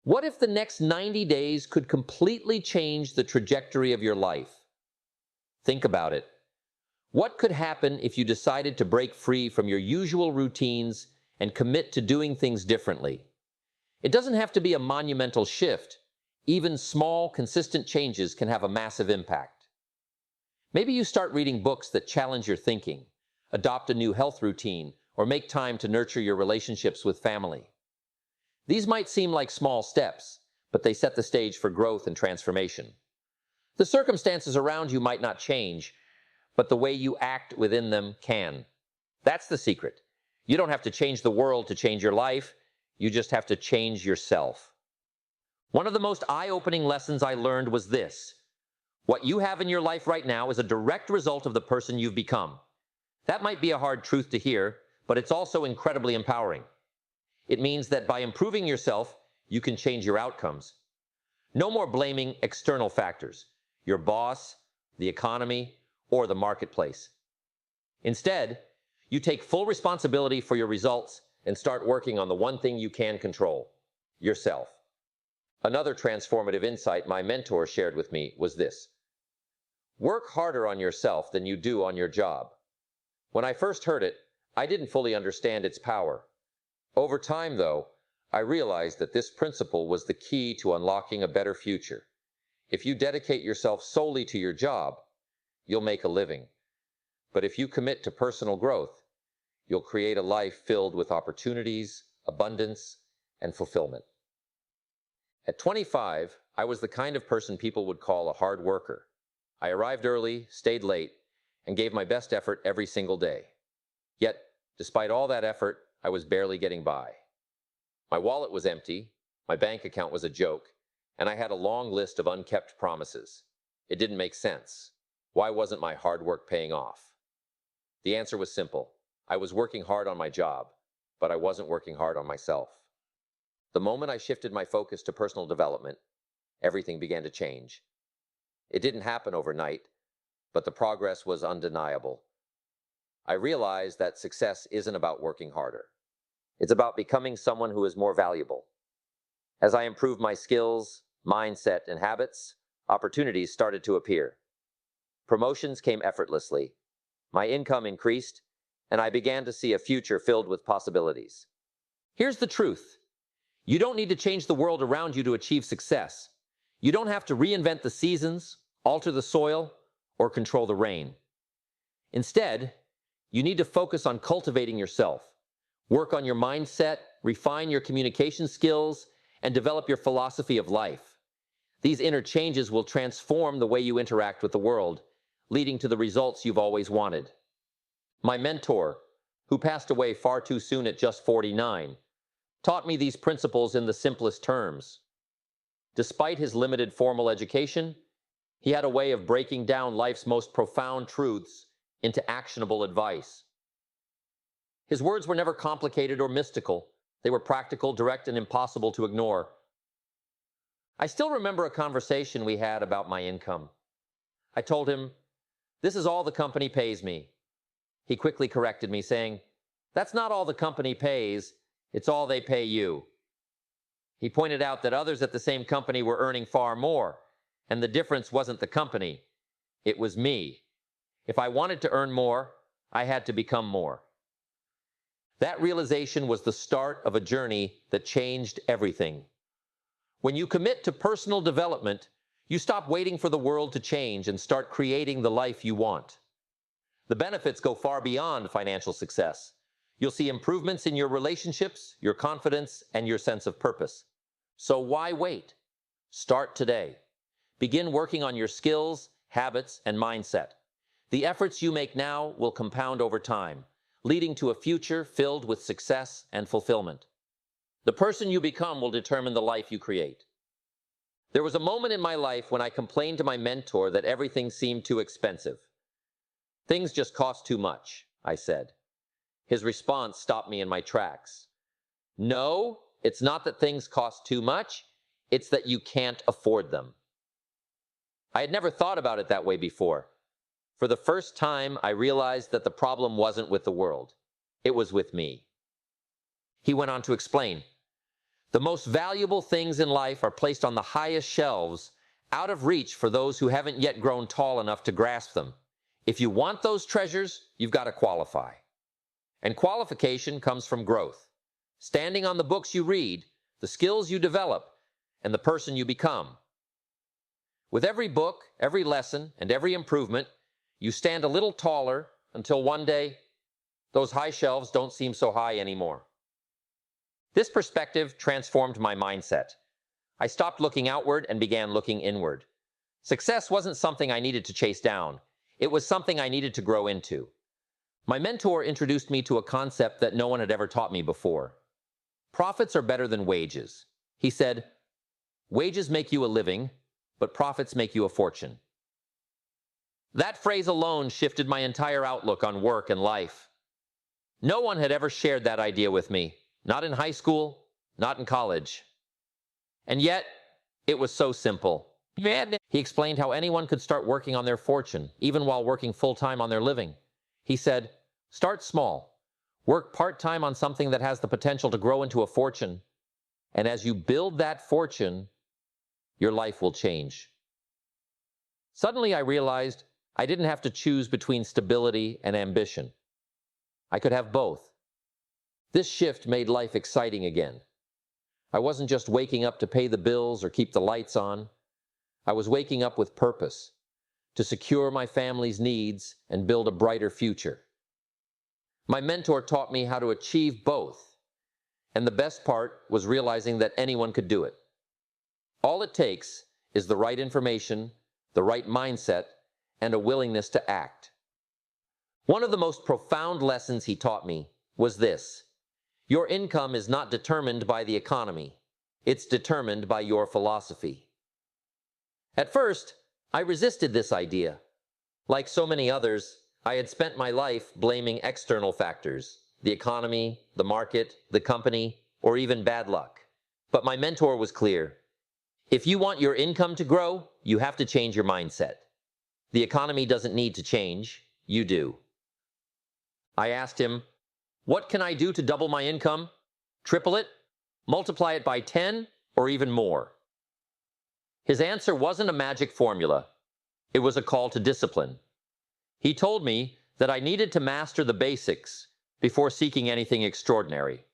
What if the next 90 days could completely change the trajectory of your life? Think about it. What could happen if you decided to break free from your usual routines and commit to doing things differently? It doesn't have to be a monumental shift. Even small, consistent changes can have a massive impact. Maybe you start reading books that challenge your thinking, adopt a new health routine, or make time to nurture your relationships with family. These might seem like small steps, but they set the stage for growth and transformation. The circumstances around you might not change, but the way you act within them can. That's the secret. You don't have to change the world to change your life. You just have to change yourself. One of the most eye-opening lessons I learned was this. What you have in your life right now is a direct result of the person you've become. That might be a hard truth to hear, but it's also incredibly empowering. It means that by improving yourself, you can change your outcomes. No more blaming external factors, your boss, the economy, or the marketplace. Instead, you take full responsibility for your results and start working on the one thing you can control, yourself. Another transformative insight my mentor shared with me was this. Work harder on yourself than you do on your job. When I first heard it, I didn't fully understand its power. Over time, though, I realized that this principle was the key to unlocking a better future. If you dedicate yourself solely to your job, you'll make a living. But if you commit to personal growth, you'll create a life filled with opportunities, abundance, and fulfillment. At 25, I was the kind of person people would call a hard worker. I arrived early, stayed late, and gave my best effort every single day. Yet, despite all that effort, I was barely getting by. My wallet was empty, my bank account was a joke, and I had a long list of unkept promises. It didn't make sense. Why wasn't my hard work paying off? The answer was simple. I was working hard on my job, but I wasn't working hard on myself. The moment I shifted my focus to personal development, everything began to change. It didn't happen overnight, but the progress was undeniable. I realized that success isn't about working harder. It's about becoming someone who is more valuable. As I improved my skills, mindset, and habits, opportunities started to appear. Promotions came effortlessly. My income increased, and I began to see a future filled with possibilities. Here's the truth. You don't need to change the world around you to achieve success. You don't have to reinvent the seasons, alter the soil, or control the rain. Instead, you need to focus on cultivating yourself. Work on your mindset, refine your communication skills, and develop your philosophy of life. These inner changes will transform the way you interact with the world, leading to the results you've always wanted. My mentor, who passed away far too soon at just 49, taught me these principles in the simplest terms. Despite his limited formal education, he had a way of breaking down life's most profound truths into actionable advice. His words were never complicated or mystical. They were practical, direct, and impossible to ignore. I still remember a conversation we had about my income. I told him, "This is all the company pays me." He quickly corrected me, saying, "That's not all the company pays, it's all they pay you." He pointed out that others at the same company were earning far more, and the difference wasn't the company, it was me. If I wanted to earn more, I had to become more. That realization was the start of a journey that changed everything. When you commit to personal development, you stop waiting for the world to change and start creating the life you want. The benefits go far beyond financial success. You'll see improvements in your relationships, your confidence, and your sense of purpose. So why wait? Start today. Begin working on your skills, habits, and mindset. The efforts you make now will compound over time, leading to a future filled with success and fulfillment. The person you become will determine the life you create. There was a moment in my life when I complained to my mentor that everything seemed too expensive. "Things just cost too much," I said. His response stopped me in my tracks. "No, it's not that things cost too much, it's that you can't afford them." I had never thought about it that way before. For the first time, I realized that the problem wasn't with the world. It was with me. He went on to explain, The most valuable things in life are placed on the highest shelves, out of reach for those who haven't yet grown tall enough to grasp them. If you want those treasures, you've got to qualify. And qualification comes from growth. Standing on the books you read, the skills you develop, and the person you become. With every book, every lesson, and every improvement, you stand a little taller until one day, those high shelves don't seem so high anymore. This perspective transformed my mindset. I stopped looking outward and began looking inward. Success wasn't something I needed to chase down. It was something I needed to grow into. My mentor introduced me to a concept that no one had ever taught me before. Profits are better than wages. He said, wages make you a living, but profits make you a fortune. That phrase alone shifted my entire outlook on work and life. No one had ever shared that idea with me, not in high school, not in college. And yet, it was so simple. He explained how anyone could start working on their fortune, even while working full-time on their living. He said, start small. Work part-time on something that has the potential to grow into a fortune. And as you build that fortune, your life will change. Suddenly I realized I didn't have to choose between stability and ambition. I could have both. This shift made life exciting again. I wasn't just waking up to pay the bills or keep the lights on. I was waking up with purpose, to secure my family's needs and build a brighter future. My mentor taught me how to achieve both, and the best part was realizing that anyone could do it. All it takes is the right information, the right mindset, and a willingness to act. One of the most profound lessons he taught me was this: your income is not determined by the economy. It's determined by your philosophy. At first, I resisted this idea. Like so many others, I had spent my life blaming external factors, the economy, the market, the company, or even bad luck. But my mentor was clear. If you want your income to grow, you have to change your mindset. The economy doesn't need to change, you do. I asked him, what can I do to double my income? Triple it? Multiply it by 10? Or even more? His answer wasn't a magic formula. It was a call to discipline. He told me that I needed to master the basics before seeking anything extraordinary.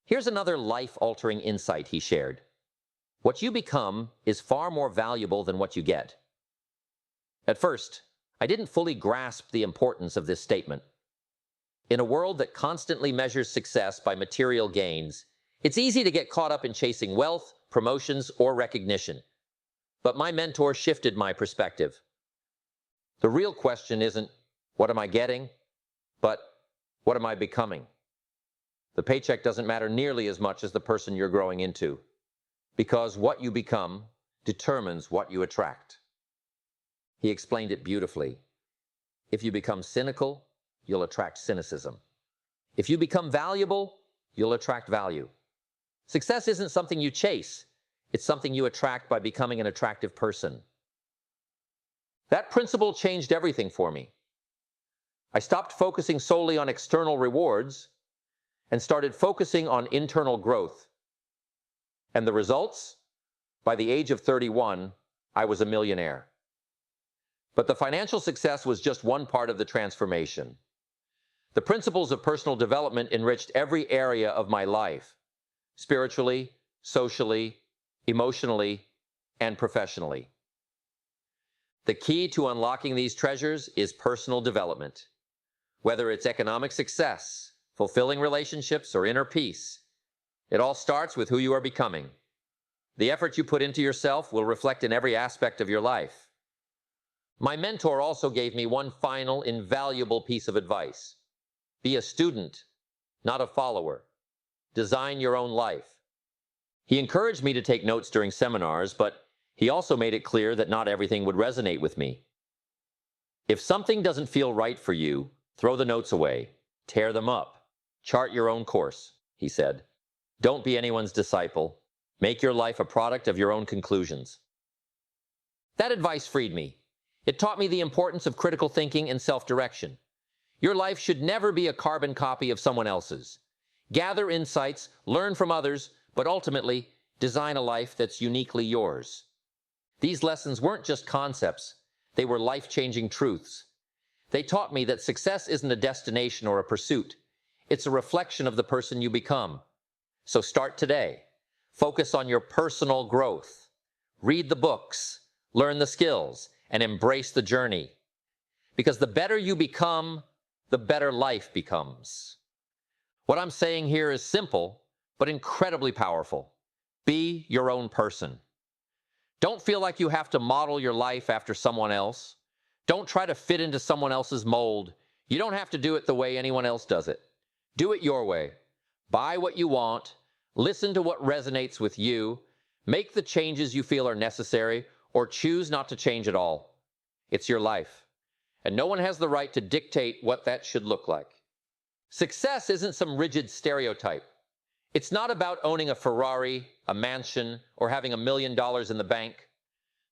Here's another life-altering insight he shared. What you become is far more valuable than what you get. At first, I didn't fully grasp the importance of this statement. In a world that constantly measures success by material gains, it's easy to get caught up in chasing wealth, promotions, or recognition. But my mentor shifted my perspective. The real question isn't, what am I getting? But, what am I becoming? The paycheck doesn't matter nearly as much as the person you're growing into, because what you become determines what you attract. He explained it beautifully. If you become cynical, you'll attract cynicism. If you become valuable, you'll attract value. Success isn't something you chase. It's something you attract by becoming an attractive person. That principle changed everything for me. I stopped focusing solely on external rewards and started focusing on internal growth. And the results? By the age of 31, I was a millionaire. But the financial success was just one part of the transformation. The principles of personal development enriched every area of my life, spiritually, socially, emotionally, and professionally. The key to unlocking these treasures is personal development. Whether it's economic success, fulfilling relationships, or inner peace, it all starts with who you are becoming. The effort you put into yourself will reflect in every aspect of your life. My mentor also gave me one final, invaluable piece of advice. Be a student, not a follower. Design your own life. He encouraged me to take notes during seminars, but he also made it clear that not everything would resonate with me. If something doesn't feel right for you, throw the notes away, tear them up, chart your own course, he said. Don't be anyone's disciple. Make your life a product of your own conclusions. That advice freed me. It taught me the importance of critical thinking and self-direction. Your life should never be a carbon copy of someone else's. Gather insights, learn from others, but ultimately design a life that's uniquely yours. These lessons weren't just concepts, they were life-changing truths. They taught me that success isn't a destination or a pursuit. It's a reflection of the person you become. So start today. Focus on your personal growth. Read the books, learn the skills, and embrace the journey. Because the better you become, the better life becomes. What I'm saying here is simple, but incredibly powerful. Be your own person. Don't feel like you have to model your life after someone else. Don't try to fit into someone else's mold. You don't have to do it the way anyone else does it. Do it your way. Buy what you want. Listen to what resonates with you. Make the changes you feel are necessary, or choose not to change at all. It's your life, and no one has the right to dictate what that should look like. Success isn't some rigid stereotype. It's not about owning a Ferrari, a mansion, or having $1 million in the bank.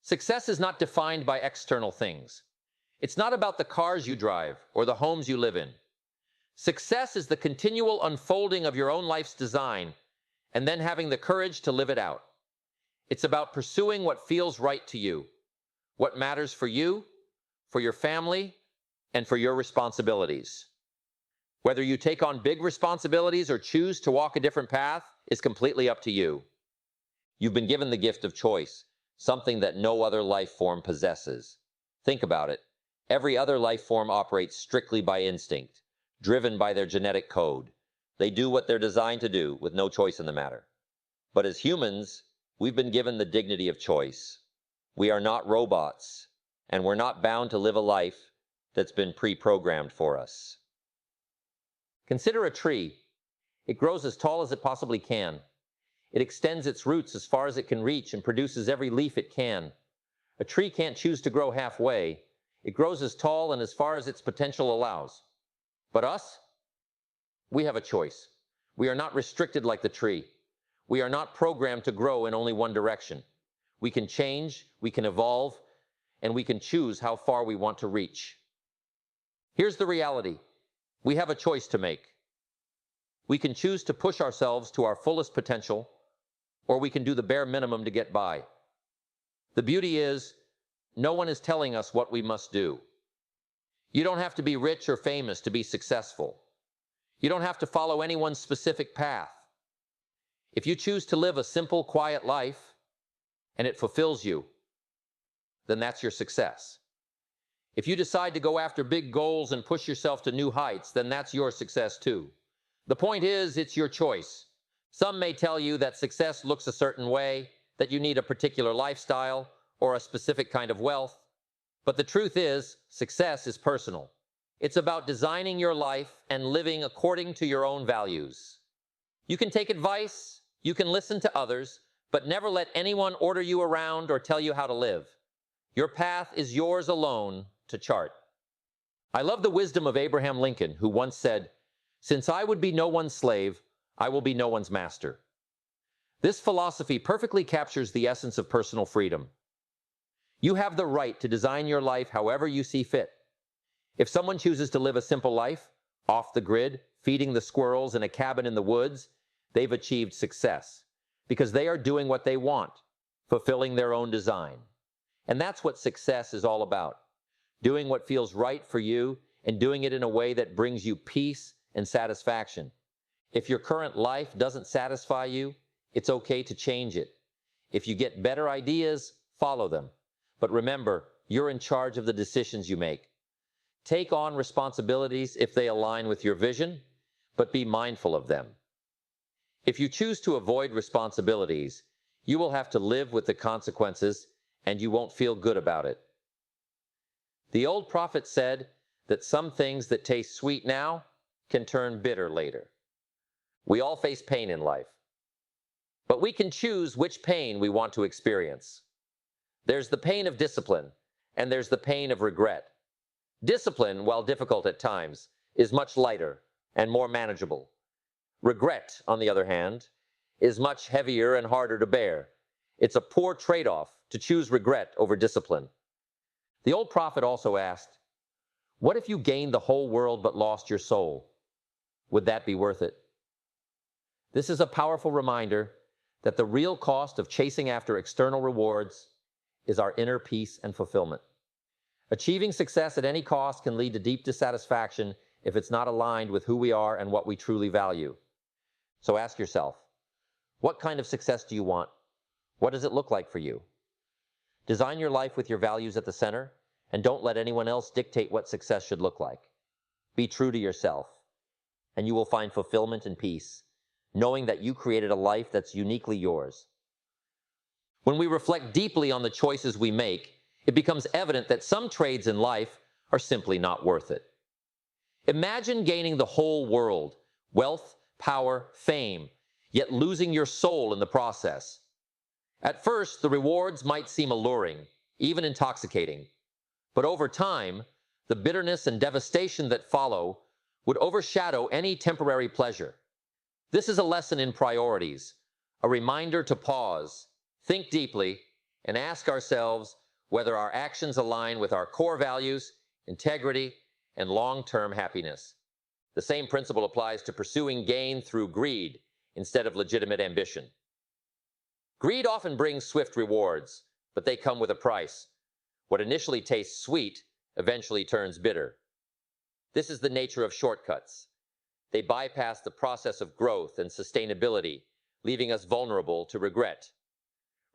Success is not defined by external things. It's not about the cars you drive or the homes you live in. Success is the continual unfolding of your own life's design and then having the courage to live it out. It's about pursuing what feels right to you, what matters for you, for your family, and for your responsibilities. Whether you take on big responsibilities or choose to walk a different path is completely up to you. You've been given the gift of choice, something that no other life form possesses. Think about it. Every other life form operates strictly by instinct, driven by their genetic code. They do what they're designed to do with no choice in the matter. But as humans, we've been given the dignity of choice. We are not robots, and we're not bound to live a life that's been pre-programmed for us. Consider a tree. It grows as tall as it possibly can. It extends its roots as far as it can reach and produces every leaf it can. A tree can't choose to grow halfway. It grows as tall and as far as its potential allows. But us? We have a choice. We are not restricted like the tree. We are not programmed to grow in only one direction. We can change, we can evolve, and we can choose how far we want to reach. Here's the reality. We have a choice to make. We can choose to push ourselves to our fullest potential, or we can do the bare minimum to get by. The beauty is, no one is telling us what we must do. You don't have to be rich or famous to be successful. You don't have to follow anyone's specific path. If you choose to live a simple, quiet life, and it fulfills you, then that's your success. If you decide to go after big goals and push yourself to new heights, then that's your success too. The point is, it's your choice. Some may tell you that success looks a certain way, that you need a particular lifestyle or a specific kind of wealth. But the truth is, success is personal. It's about designing your life and living according to your own values. You can take advice, you can listen to others, but never let anyone order you around or tell you how to live. Your path is yours alone to chart. I love the wisdom of Abraham Lincoln, who once said, "Since I would be no one's slave, I will be no one's master." This philosophy perfectly captures the essence of personal freedom. You have the right to design your life however you see fit. If someone chooses to live a simple life, off the grid, feeding the squirrels in a cabin in the woods, they've achieved success because they are doing what they want, fulfilling their own design. And that's what success is all about. Doing what feels right for you and doing it in a way that brings you peace and satisfaction. If your current life doesn't satisfy you, it's okay to change it. If you get better ideas, follow them. But remember, you're in charge of the decisions you make. Take on responsibilities if they align with your vision, but be mindful of them. If you choose to avoid responsibilities, you will have to live with the consequences and you won't feel good about it. The old prophet said that some things that taste sweet now can turn bitter later. We all face pain in life, but we can choose which pain we want to experience. There's the pain of discipline, and there's the pain of regret. Discipline, while difficult at times, is much lighter and more manageable. Regret, on the other hand, is much heavier and harder to bear. It's a poor trade-off to choose regret over discipline. The old prophet also asked, "What if you gained the whole world but lost your soul? Would that be worth it?" This is a powerful reminder that the real cost of chasing after external rewards is our inner peace and fulfillment. Achieving success at any cost can lead to deep dissatisfaction if it's not aligned with who we are and what we truly value. So ask yourself, what kind of success do you want? What does it look like for you? Design your life with your values at the center, and don't let anyone else dictate what success should look like. Be true to yourself, and you will find fulfillment and peace, knowing that you created a life that's uniquely yours. When we reflect deeply on the choices we make, it becomes evident that some trades in life are simply not worth it. Imagine gaining the whole world, wealth, power, fame, yet losing your soul in the process. At first, the rewards might seem alluring, even intoxicating, but over time, the bitterness and devastation that follow would overshadow any temporary pleasure. This is a lesson in priorities, a reminder to pause, think deeply, and ask ourselves whether our actions align with our core values, integrity, and long-term happiness. The same principle applies to pursuing gain through greed instead of legitimate ambition. Greed often brings swift rewards, but they come with a price. What initially tastes sweet eventually turns bitter. This is the nature of shortcuts. They bypass the process of growth and sustainability, leaving us vulnerable to regret.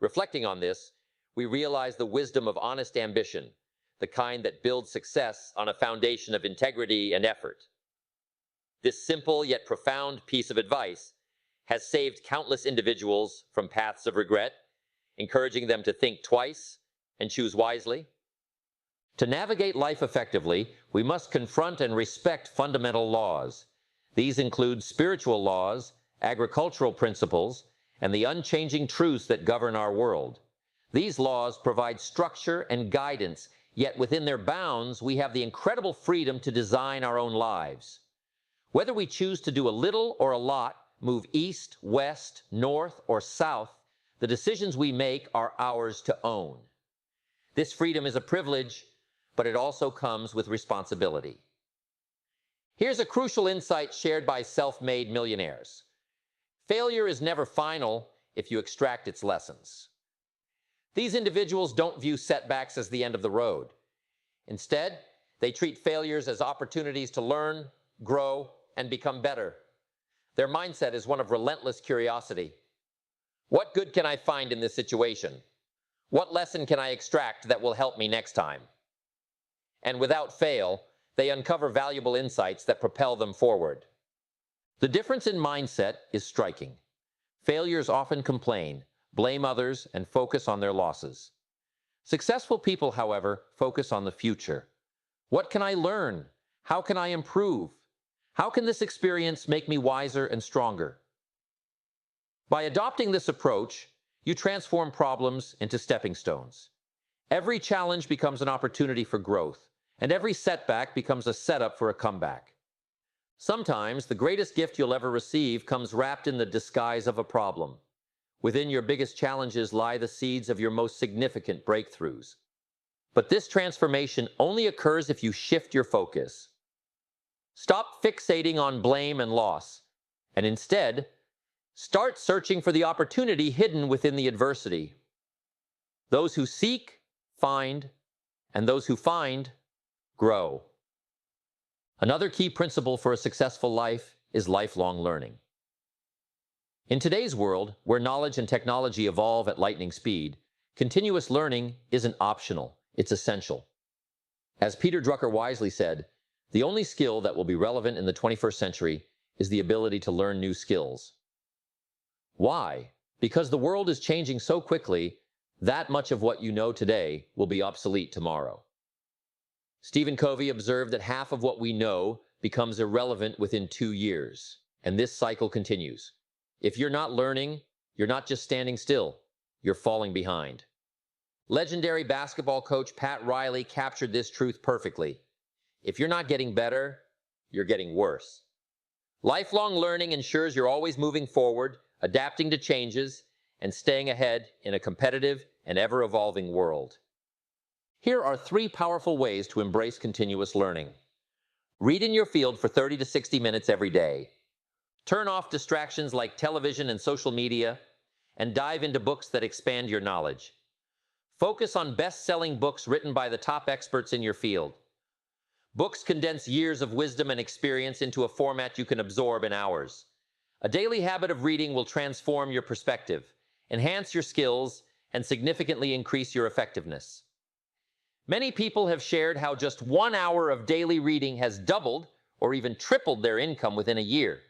Reflecting on this, we realize the wisdom of honest ambition, the kind that builds success on a foundation of integrity and effort. This simple yet profound piece of advice has saved countless individuals from paths of regret, encouraging them to think twice and choose wisely. To navigate life effectively, we must confront and respect fundamental laws. These include spiritual laws, agricultural principles, and the unchanging truths that govern our world. These laws provide structure and guidance, yet within their bounds, we have the incredible freedom to design our own lives. Whether we choose to do a little or a lot, move east, west, north, or south, the decisions we make are ours to own. This freedom is a privilege, but it also comes with responsibility. Here's a crucial insight shared by self-made millionaires. Failure is never final if you extract its lessons. These individuals don't view setbacks as the end of the road. Instead, they treat failures as opportunities to learn, grow, and become better. Their mindset is one of relentless curiosity. What good can I find in this situation? What lesson can I extract that will help me next time? And without fail, they uncover valuable insights that propel them forward. The difference in mindset is striking. Failures often complain, blame others, and focus on their losses. Successful people, however, focus on the future. What can I learn? How can I improve? How can this experience make me wiser and stronger? By adopting this approach, you transform problems into stepping stones. Every challenge becomes an opportunity for growth, and every setback becomes a setup for a comeback. Sometimes the greatest gift you'll ever receive comes wrapped in the disguise of a problem. Within your biggest challenges lie the seeds of your most significant breakthroughs. But this transformation only occurs if you shift your focus. Stop fixating on blame and loss, and instead, start searching for the opportunity hidden within the adversity. Those who seek, find, and those who find, grow. Another key principle for a successful life is lifelong learning. In today's world, where knowledge and technology evolve at lightning speed, continuous learning isn't optional, it's essential. As Peter Drucker wisely said, the only skill that will be relevant in the 21st century is the ability to learn new skills. Why? Because the world is changing so quickly, that much of what you know today will be obsolete tomorrow. Stephen Covey observed that half of what we know becomes irrelevant within 2 years, and this cycle continues. If you're not learning, you're not just standing still, you're falling behind. Legendary basketball coach Pat Riley captured this truth perfectly. If you're not getting better, you're getting worse. Lifelong learning ensures you're always moving forward, adapting to changes, and staying ahead in a competitive and ever-evolving world. Here are 3 powerful ways to embrace continuous learning. Read in your field for 30 to 60 minutes every day. Turn off distractions like television and social media, and dive into books that expand your knowledge. Focus on best-selling books written by the top experts in your field. Books condense years of wisdom and experience into a format you can absorb in hours. A daily habit of reading will transform your perspective, enhance your skills, and significantly increase your effectiveness. Many people have shared how just 1 hour of daily reading has doubled or even tripled their income within a year.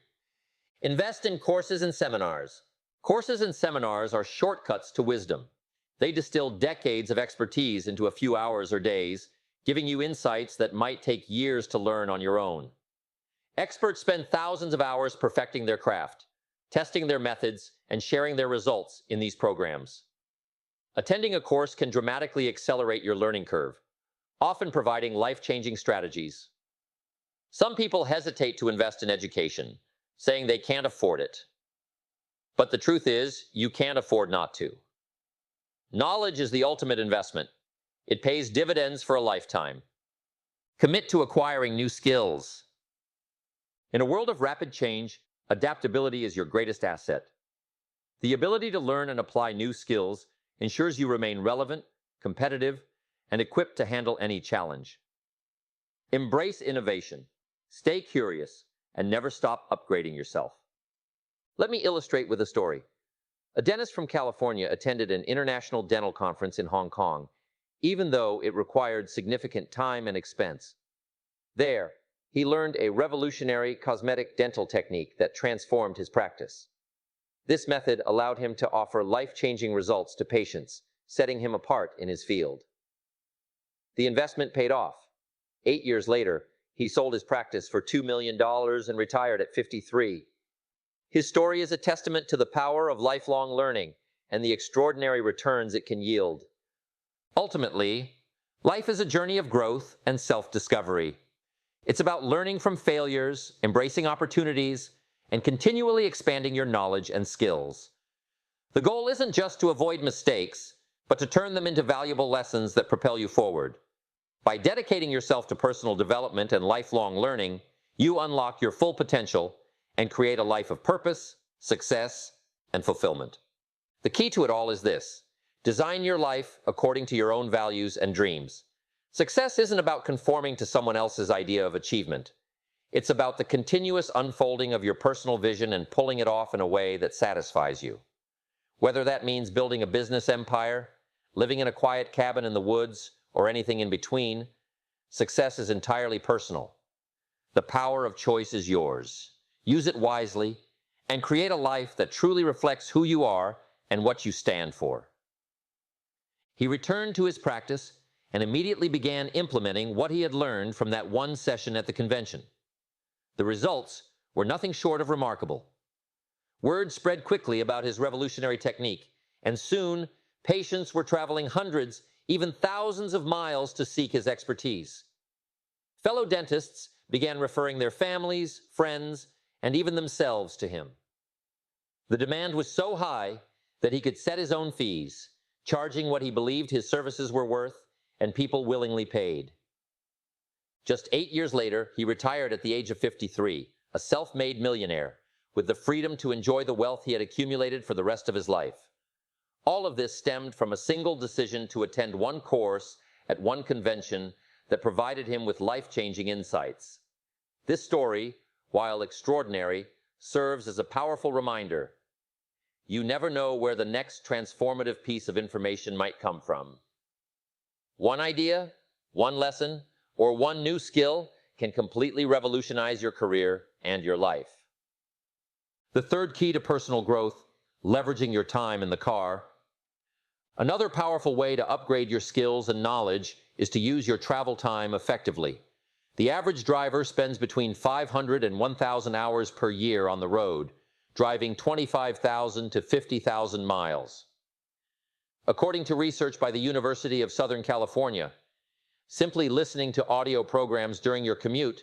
Invest in courses and seminars. Courses and seminars are shortcuts to wisdom. They distill decades of expertise into a few hours or days, giving you insights that might take years to learn on your own. Experts spend thousands of hours perfecting their craft, testing their methods, and sharing their results in these programs. Attending a course can dramatically accelerate your learning curve, often providing life-changing strategies. Some people hesitate to invest in education, saying they can't afford it. But the truth is, you can't afford not to. Knowledge is the ultimate investment. It pays dividends for a lifetime. Commit to acquiring new skills. In a world of rapid change, adaptability is your greatest asset. The ability to learn and apply new skills ensures you remain relevant, competitive, and equipped to handle any challenge. Embrace innovation, stay curious, and never stop upgrading yourself. Let me illustrate with a story. A dentist from California attended an international dental conference in Hong Kong, even though it required significant time and expense. There, he learned a revolutionary cosmetic dental technique that transformed his practice. This method allowed him to offer life-changing results to patients, setting him apart in his field. The investment paid off. 8 years later, he sold his practice for $2 million and retired at 53. His story is a testament to the power of lifelong learning and the extraordinary returns it can yield. Ultimately, life is a journey of growth and self-discovery. It's about learning from failures, embracing opportunities, and continually expanding your knowledge and skills. The goal isn't just to avoid mistakes, but to turn them into valuable lessons that propel you forward. By dedicating yourself to personal development and lifelong learning, you unlock your full potential and create a life of purpose, success, and fulfillment. The key to it all is this: design your life according to your own values and dreams. Success isn't about conforming to someone else's idea of achievement. It's about the continuous unfolding of your personal vision and pulling it off in a way that satisfies you. Whether that means building a business empire, living in a quiet cabin in the woods, or anything in between, success is entirely personal. The power of choice is yours. Use it wisely, and create a life that truly reflects who you are and what you stand for. He returned to his practice and immediately began implementing what he had learned from that one session at the convention. The results were nothing short of remarkable. Word spread quickly about his revolutionary technique, and soon patients were traveling hundreds, even thousands of miles to seek his expertise. Fellow dentists began referring their families, friends, and even themselves to him. The demand was so high that he could set his own fees, charging what he believed his services were worth, and people willingly paid. Just 8 years later, he retired at the age of 53, a self-made millionaire, with the freedom to enjoy the wealth he had accumulated for the rest of his life. All of this stemmed from a single decision to attend one course at one convention that provided him with life-changing insights. This story, while extraordinary, serves as a powerful reminder. You never know where the next transformative piece of information might come from. One idea, one lesson, or one new skill can completely revolutionize your career and your life. The third key to personal growth: leveraging your time in the car. Another powerful way to upgrade your skills and knowledge is to use your travel time effectively. The average driver spends between 500 and 1,000 hours per year on the road, driving 25,000 to 50,000 miles. According to research by the University of Southern California, simply listening to audio programs during your commute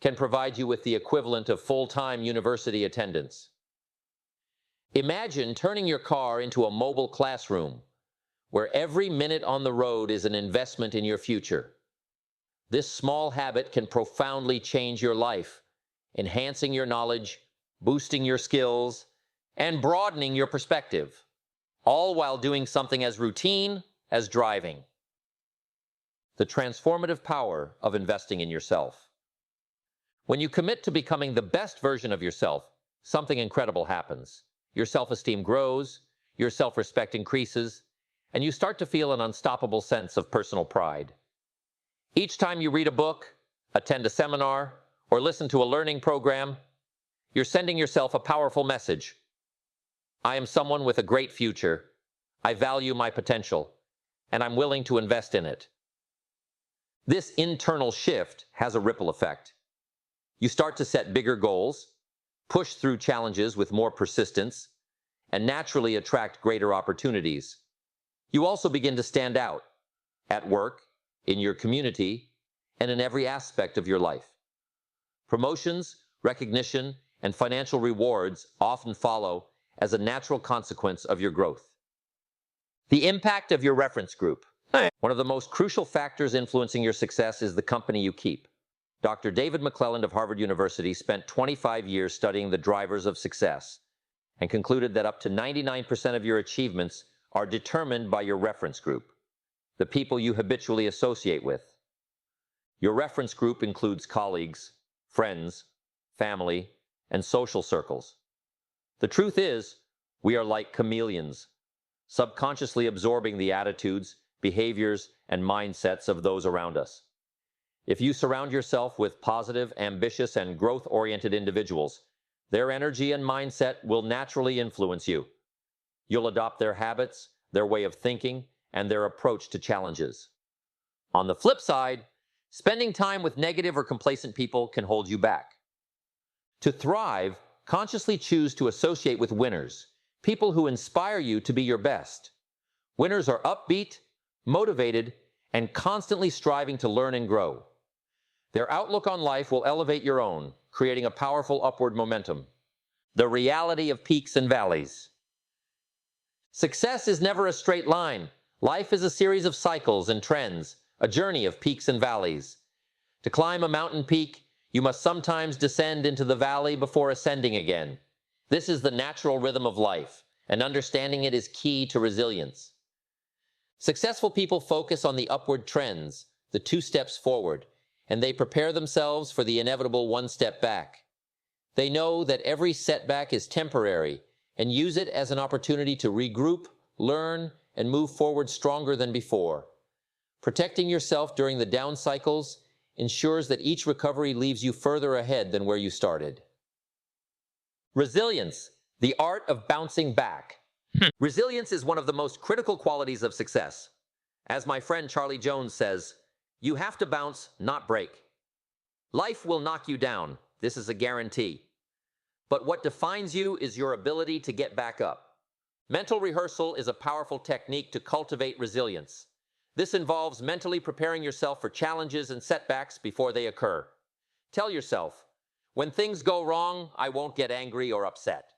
can provide you with the equivalent of full-time university attendance. Imagine turning your car into a mobile classroom, where every minute on the road is an investment in your future. This small habit can profoundly change your life, enhancing your knowledge, boosting your skills, and broadening your perspective. all while doing something as routine as driving. The transformative power of investing in yourself. When you commit to becoming the best version of yourself, something incredible happens. Your self-esteem grows, your self-respect increases, and you start to feel an unstoppable sense of personal pride. Each time you read a book, attend a seminar, or listen to a learning program, you're sending yourself a powerful message. I am someone with a great future. I value my potential, and I'm willing to invest in it. This internal shift has a ripple effect. You start to set bigger goals, push through challenges with more persistence, and naturally attract greater opportunities. You also begin to stand out at work, in your community, and in every aspect of your life. Promotions, recognition, and financial rewards often follow as a natural consequence of your growth. The impact of your reference group. One of the most crucial factors influencing your success is the company you keep. Dr. David McClelland of Harvard University spent 25 years studying the drivers of success and concluded that up to 99% of your achievements are determined by your reference group, the people you habitually associate with. Your reference group includes colleagues, friends, family, and social circles. The truth is, we are like chameleons, subconsciously absorbing the attitudes, behaviors, and mindsets of those around us. If you surround yourself with positive, ambitious, and growth-oriented individuals, their energy and mindset will naturally influence you. You'll adopt their habits, their way of thinking, and their approach to challenges. On the flip side, spending time with negative or complacent people can hold you back. To thrive, consciously choose to associate with winners, people who inspire you to be your best. Winners are upbeat, motivated, and constantly striving to learn and grow. Their outlook on life will elevate your own, creating a powerful upward momentum. The reality of peaks and valleys. Success is never a straight line. Life is a series of cycles and trends, a journey of peaks and valleys. To climb a mountain peak, you must sometimes descend into the valley before ascending again. This is the natural rhythm of life, and understanding it is key to resilience. Successful people focus on the upward trends, the 2 steps forward, and they prepare themselves for the inevitable 1 step back. They know that every setback is temporary and use it as an opportunity to regroup, learn, and move forward stronger than before. Protecting yourself during the down cycles ensures that each recovery leaves you further ahead than where you started. Resilience, the art of bouncing back. Resilience is one of the most critical qualities of success. As my friend Charlie Jones says, you have to bounce, not break. Life will knock you down. This is a guarantee. But what defines you is your ability to get back up. Mental rehearsal is a powerful technique to cultivate resilience. This involves mentally preparing yourself for challenges and setbacks before they occur. Tell yourself, when things go wrong, I won't get angry or upset.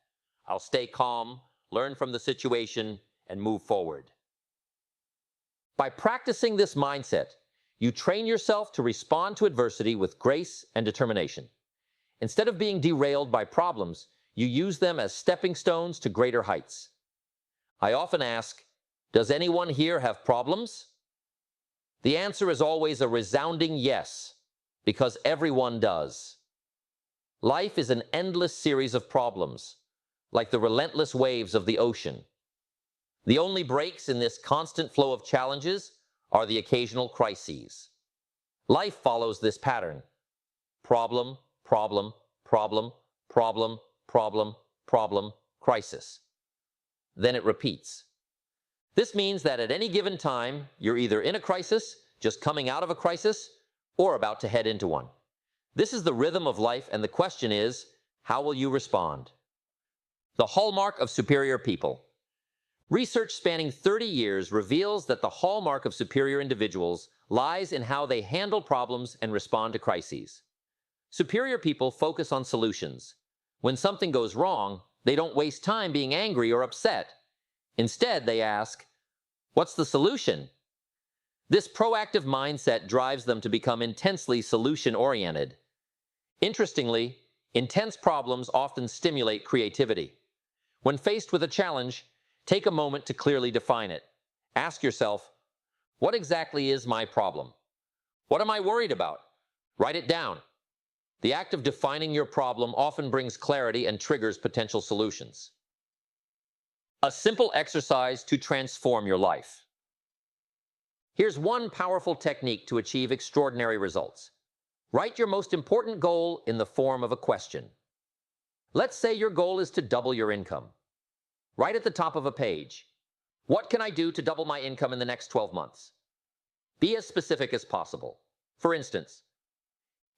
I'll stay calm, learn from the situation, and move forward. By practicing this mindset, you train yourself to respond to adversity with grace and determination. Instead of being derailed by problems, you use them as stepping stones to greater heights. I often ask, does anyone here have problems? The answer is always a resounding yes, because everyone does. Life is an endless series of problems, like the relentless waves of the ocean. The only breaks in this constant flow of challenges are the occasional crises. Life follows this pattern. Problem, problem, problem, problem, problem, problem, crisis. Then it repeats. This means that at any given time, you're either in a crisis, just coming out of a crisis, or about to head into one. This is the rhythm of life, and the question is, how will you respond? The hallmark of superior people. Research spanning 30 years reveals that the hallmark of superior individuals lies in how they handle problems and respond to crises. Superior people focus on solutions. When something goes wrong, they don't waste time being angry or upset. Instead, they ask, what's the solution? This proactive mindset drives them to become intensely solution-oriented. Interestingly, intense problems often stimulate creativity. When faced with a challenge, Take a moment to clearly define it. Ask yourself, what exactly is my problem? What am I worried about? Write it down. The act of defining your problem often brings clarity and triggers potential solutions. A simple exercise to transform your life. Here's one powerful technique to achieve extraordinary results. Write your most important goal in the form of a question. Let's say your goal is to double your income. Write at the top of a page, what can I do to double my income in the next 12 months? Be as specific as possible. For instance,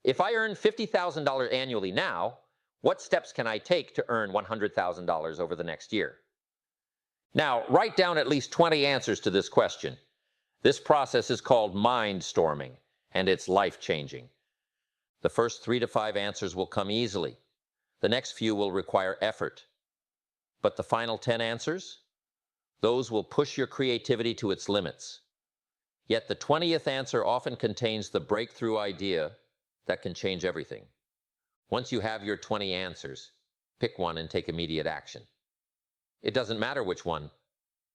if I earn $50,000 annually now, what steps can I take to earn $100,000 over the next year? Now, write down at least 20 answers to this question. This process is called mind storming, and it's life-changing. The first 3 to 5 answers will come easily. The next few will require effort. But the final 10 answers? Those will push your creativity to its limits. Yet the 20th answer often contains the breakthrough idea that can change everything. Once you have your 20 answers, pick one and take immediate action. It doesn't matter which one,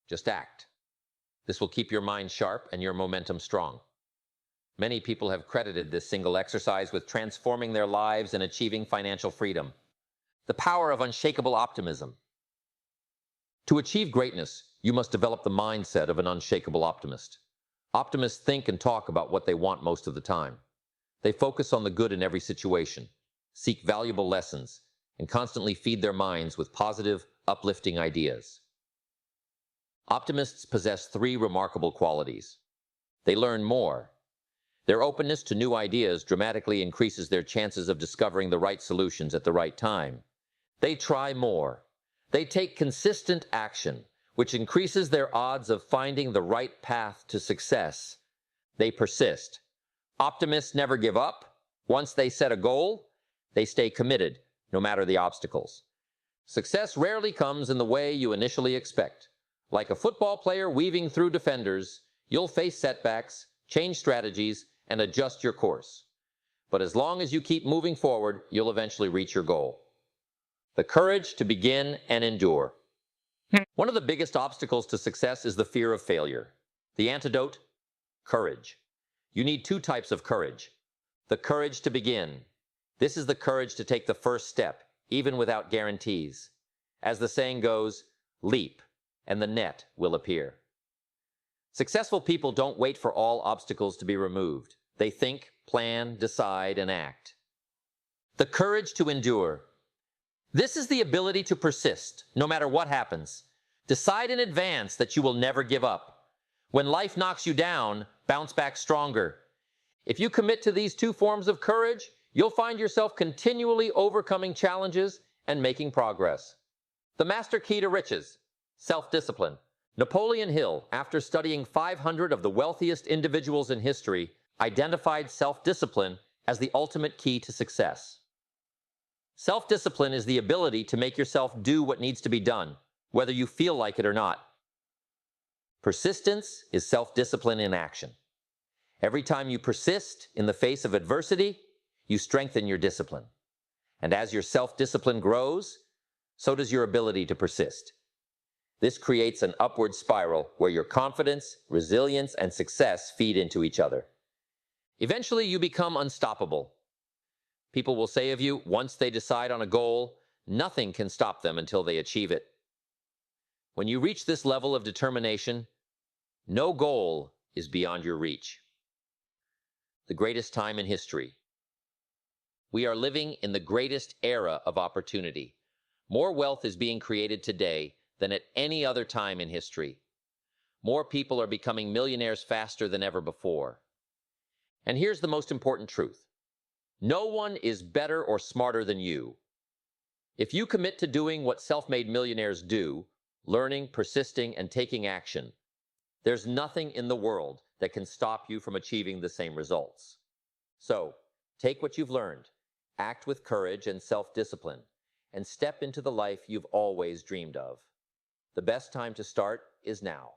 just act. This will keep your mind sharp and your momentum strong. Many people have credited this single exercise with transforming their lives and achieving financial freedom. The power of unshakable optimism. To achieve greatness, you must develop the mindset of an unshakable optimist. Optimists think and talk about what they want most of the time. They focus on the good in every situation, seek valuable lessons, and constantly feed their minds with positive, uplifting ideas. Optimists possess 3 remarkable qualities. They learn more. Their openness to new ideas dramatically increases their chances of discovering the right solutions at the right time. They try more. They take consistent action, which increases their odds of finding the right path to success. They persist. Optimists never give up. Once they set a goal, they stay committed, no matter the obstacles. Success rarely comes in the way you initially expect. Like a football player weaving through defenders, you'll face setbacks, change strategies, and adjust your course. But as long as you keep moving forward, you'll eventually reach your goal. The courage to begin and endure. One of the biggest obstacles to success is the fear of failure. The antidote? Courage. You need 2 types of courage. The courage to begin. This is the courage to take the first step, even without guarantees. As the saying goes, leap, and the net will appear. Successful people don't wait for all obstacles to be removed. They think, plan, decide, and act. The courage to endure. This is the ability to persist, no matter what happens. Decide in advance that you will never give up. When life knocks you down, bounce back stronger. If you commit to these 2 forms of courage, you'll find yourself continually overcoming challenges and making progress. The master key to riches, self-discipline. Napoleon Hill, after studying 500 of the wealthiest individuals in history, identified self-discipline as the ultimate key to success. Self-discipline is the ability to make yourself do what needs to be done, whether you feel like it or not. Persistence is self-discipline in action. Every time you persist in the face of adversity, you strengthen your discipline. And as your self-discipline grows, so does your ability to persist. This creates an upward spiral where your confidence, resilience, and success feed into each other. Eventually, you become unstoppable. People will say of you, once they decide on a goal, nothing can stop them until they achieve it. When you reach this level of determination, no goal is beyond your reach. The greatest time in history. We are living in the greatest era of opportunity. More wealth is being created today than at any other time in history. More people are becoming millionaires faster than ever before. And here's the most important truth. No one is better or smarter than you. If you commit to doing what self-made millionaires do, learning, persisting, and taking action, there's nothing in the world that can stop you from achieving the same results. So, take what you've learned, act with courage and self-discipline, and step into the life you've always dreamed of. The best time to start is now.